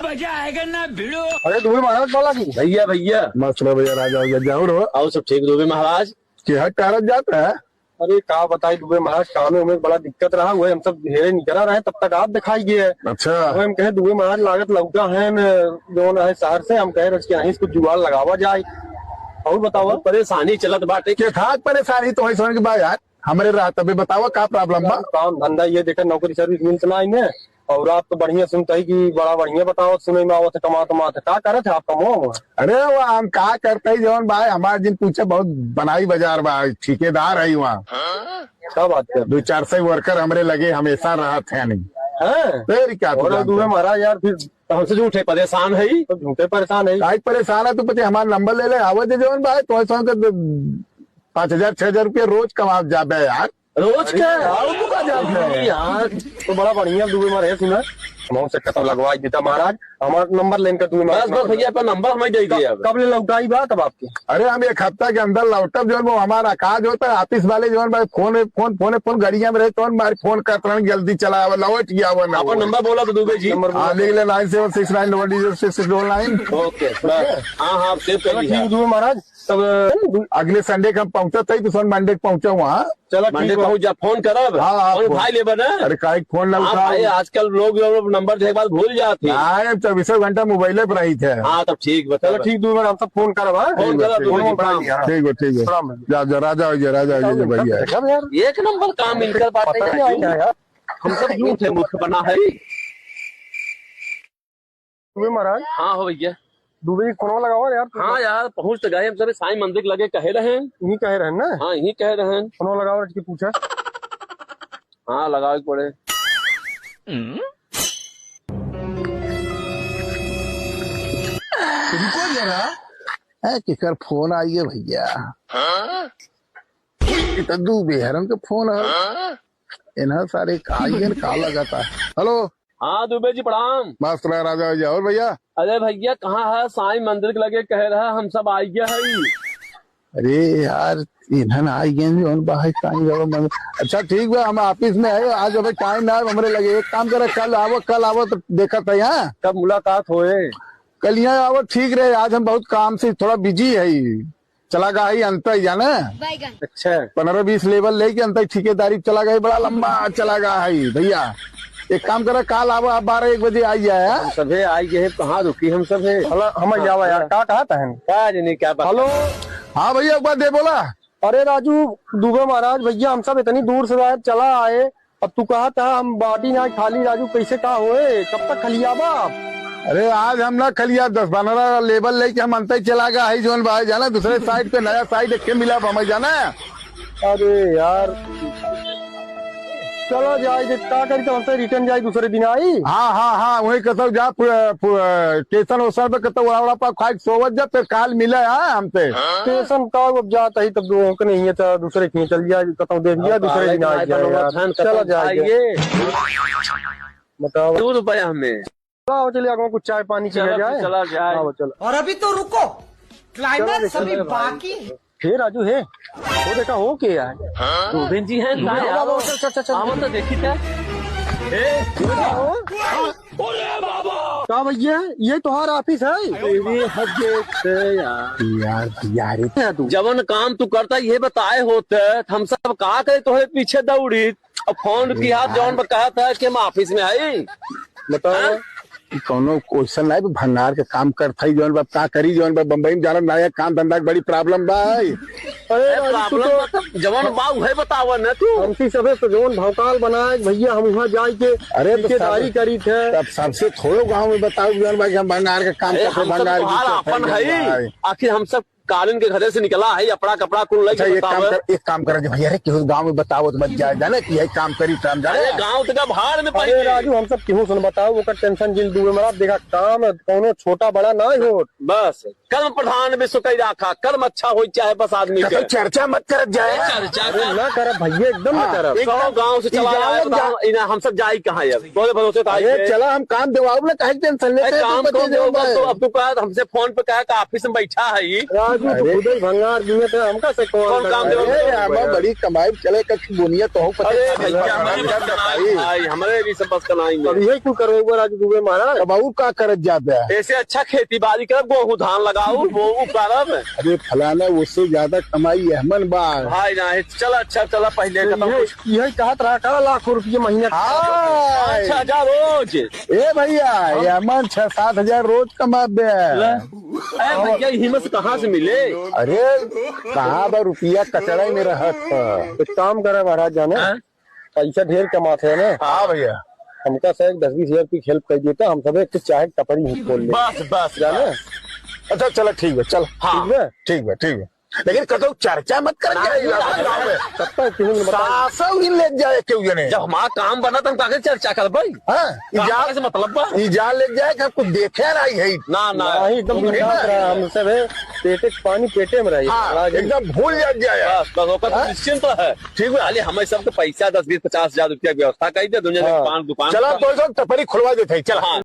मजा आएगा ना भिड़ो। अरे दुबे महाराज बोला की भैया भैया मसला भैया राजा जाओ रो आओ सब ठीक दुबे महाराज के हट टारत जाता है। अरे का बताई दुबे महाराज काम में बड़ा दिक्कत रहा हुआ, हम सब घेरे निकला रहे तब तक आप दिखाई गए। अच्छा हम कहे दुबे महाराज लागत लौटा है जो है शहर से, हम कहे रच के इसको जुगाड़ लगावा जाए। और बताओ परेशानी चलत बाटे के था परेशानी तो सुन के बाद यार हमारे रात अभी बताओ का प्रॉब्लम बा। काम धंधा ये देखा नौकरी सर्विस मिलता नहीं और आप तो बढ़िया सुनते ही कि बड़ा बढ़िया बताओ सुने में आवत कमा का करे थे आप कमो। अरे वो हम का करते ही जवन भाई हमारे जिन पूछे बहुत बनाई बाजार बा ठेकेदार है वहाँ क्या बात कर 2-4 वर्कर हमरे लगे हमेशा रहा थे नहीं है क्या दुबे महाराज यार फिर हमसे झूठे परेशान है तो झूठे परेशान है परेशान है तो पचे हमारा नंबर ले ले आवत जवन भाई तो 5,000-6,000 रुपया रोज कमा जाबे यार रोज का यार तो बड़ा बढ़िया दुबे महाराज सुना हम से कतम लगवाई देता महाराज हमारा नंबर लेकर दुबे बस भैया पर नंबर हमें दे दिया कब ले लौटाई बात अब आपकी। अरे हम 1 हफ्ता के अंदर लौटब जो वो हमारा काज होता है ऑफिस वाले जो फोन गाड़िया में रहे तो हमारे फोन करते जल्दी चला लौट गया वो नंबर बोला तो दुबे जी नंबर लिख ले 9769 ओके हाँ दुबे महाराज तब अगले संडे का हम पहुंचा था तो मंडे पहुंचा वहाँ चलो मंडे पहुंच जा फोन करब भाई ले बना। अरे का फोन ना आजकल लोग नंबर के बाद भूल जाते हैं 24 घंटा मोबाइल पर रही थे। हाँ तब ठीक बता चलो ठीक दूर हम सब फोन करब ठीक है जा राजा भैया एक नंबर काम मिलकर बात हम सब झूठ है मुख बना है महाराज। हाँ हो भैया दुबई फोन लगाओ यार। हाँ यार पहुँच तो गए हम सब साईं मंदिर लगे कहे रहे यही कहे रहे ना। हाँ यही कहे रहे फोन लगाओ की पूछा। हाँ लगाओ पड़े रुको जरा किकर फोन आई है भैया तो दुबे हरम के फोन है इन्हें सारे कायन का लगाता है। हेलो हाँ दुबे जी प्रणाम। मस्त राजा जी और भैया। अरे भैया कहाँ है साईं मंदिर के लगे कह रहा हम सब आई गया है। अरे यार इन्हन आई गए अच्छा ठीक है हम ऑफिस में है आज अभी टाइम ना हमारे लगे एक काम करे कल आवो तो देखा था यहाँ कब मुलाकात होए कल यहाँ आवो ठीक रहे आज हम बहुत काम से थोड़ा बिजी है चला गया ही अंतर जाना। अच्छा 15-20 लेवल लेके अंतर ठेकेदारी चला गया बड़ा लंबा चला गया है भैया। एक काम करा काल आवो आप 12-1 बजे आई जाए। हम सभे आई गए कहाँ रुकी हम सब हम जावा यार का कहा था क्या हेलो हाँ भैया एक बार दे बोला। अरे राजू दुबे महाराज भैया हम सब इतनी दूर से चला आए अब तू कहा था हम बाटी ना खाली राजू कैसे कहा होए कब तक खलियाबा आप। अरे आज हम ना खलिया 10-15 लेबल लेके हम अंतर चला गया है जोन भाई जाना दूसरे साइड पे नया साइड एक मिला हमें जाना। अरे यार चलो जाए का करके हमसे रिटर्न जाए दूसरे दिन आई। हाँ वही कहता जा स्टेशन वोशन पे कहता वड़ा पा खाई सोवत जा फिर काल मिले हमसे स्टेशन का अब जाता ही तब दो नहीं है तो दूसरे की चल जाए कहता देख लिया दूसरे दिन आ जाए चलो जाइए बताओ 2 रुपया हमें चलिए कुछ चाय पानी चला जाए चलो। और अभी तो रुको क्लाइमैक्स अभी बाकी हे राजू हे वो देखा हो के यार गोविंद जी हैं तो देखी था क्या भैया ये तुम्हारा ऑफिस है यार जवन काम तू करता ये बताए होते हम सब कहा करे तुम्हें पीछे दौड़ी अब फोन किया जौन कहा था कि हम ऑफिस में आई बताओ कोनो क्वेश्चन नहीं भंडार के काम करता ही जौन का करी जौन बम्बई में जाना नया काम धंधा की बड़ी प्रॉब्लम भाई। अरे जवान बाबू है बतावा न तू हमसी सबे तो जौन भौकाल बनाए भैया हम वहाँ जाए के अरे ठेकेदारी करी थे तब सबसे थोड़ो गाँव में बताओ जौन भाई हम भंडार के काम करते भंडार अपन है आखिर हम सब कालीन के घर से निकला है अपना कपड़ा कुल अच्छा एक काम करे भैया रे केहू गाँव में बताओ तो मत जाए जाने की यही काम करी तो हम जाए गाँव तक भाड़ में अरे राजू हम सब केहू सुन बताओ वो टेंशन जिल दुए में देखा काम कोनो छोटा बड़ा ना हो बस कर्म प्रधान विश्व कई राखा कर्म अच्छा हो चाहे बस आदमी के चर्चा मत कर जाए चर्चा ना कर भैया एकदम ना कर गाँव से चला हम सब जाए कहाँ बोले भरोसे चला हम काम दिवाओ ना कहे टेंशन लेते काम अब तू कहा हमसे फोन पे कहा ऑफिस में बैठा है अरे भंगार दिए थे हमका से कौन काम देवल? हमार बड़ी कमाई चले कछ बुनिया तो हो अरे भैया हमारे बस का नहीं भाई, हमारे भी सब बस का नहीं अब है। यही क्यों करो एक बार आज डूबे महाराज। अब और का करत जाता है। ऐसे अच्छा खेती बाड़ी कर, गेहूं धान लगाओ वो करब अरे फलाना उससे ज्यादा कमाई अहमन बाग। भाई ना। चल अच्छा चला पहले का यही कहत रहा का लाखों रुपये महीने का। 5,000 रोज। ए भैया अहमन 6-7 हजार रोज कमा दे। अरे भैया हिम्मत कहाँ से मिले? अरे कहाँ बा रुपया कचड़ा में रहत है। कुछ काम करे महाराज जाने हाँ? पैसा ढेर कमाते हैं ना। हाँ भैया हमका से 10-20 हजार की हेल्प कर देता हम सब एक चाहे टपरी ही खोल ले बस बस जाने। अच्छा चलो ठीक है चल। हाँ। ठीक है ठीक है ठीक है लेकिन कतो चर्चा मत कर तब तक किसी ने बताया सासौ ही ले जाए क्यों जने। जब हमारा काम बना तो हम काहे चर्चा कर भाई? हाँ से मतलब बा? इजाल ले जाए कि कुछ देखे रही है। ना ना नहीं एकदम बिंदास रहा हम सब है पेटे पानी पेटे में रही हाँ एकदम भूल जाए। बस बस ओकर तो निश्चिंत है। ठीक है खाली हमें सबके पैसा 10-20-50 हजार रुपया व्यवस्था कर दे दुनिया में हाँ। दुकान चला तो टपरी खुलवा देते चला। हाँ